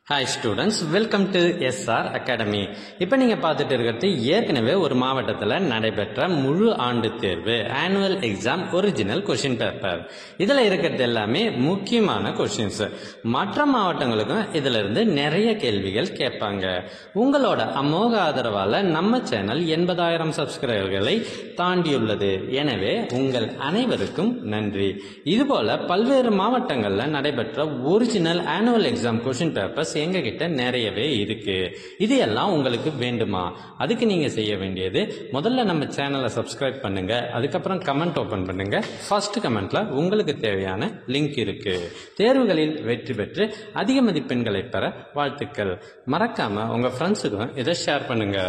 Hi students, welcome to SR Academy. இப்போ நீங்கள் பார்த்துட்டு இருக்கிறது ஏற்கனவே ஒரு மாவட்டத்தில் நடைபெற்ற முழு ஆண்டு தேர்வு annual exam original question paper. இதில் இருக்கிறது எல்லாமே முக்கியமான கொஷின்ஸ். மற்ற மாவட்டங்களுக்கும் இதில் இருந்து நிறைய கேள்விகள் கேட்பாங்க. உங்களோட அமோக ஆதரவால் நம்ம சேனல் 80,000 சப்ஸ்கிரைபர்களை தாண்டியுள்ளது. எனவே உங்கள் அனைவருக்கும் நன்றி. இதுபோல பல்வேறு மாவட்டங்களில் நடைபெற்ற original annual exam question papers எங்ககிட்ட நிறையவே இருக்கு. இது எல்லாம் உங்களுக்கு வேண்டுமா? அதுக்கு நீங்க செய்ய வேண்டியது, முதல்ல நம்ம சேனலை சப்ஸ்கிரைப் பண்ணுங்க. அதுக்கப்புறம் கமெண்ட் ஓபன் பண்ணுங்க. ஃபர்ஸ்ட் கமெண்ட்ல உங்களுக்கு தேவையான லிங்க் இருக்கு. தேர்வுகளில் வெற்றி பெற்று அதிக மதிப்பெண்களை பெற வாழ்த்துக்கள். மறக்காம உங்க ஃப்ரெண்ட்ஸுக்கும் இதை ஷேர் பண்ணுங்க.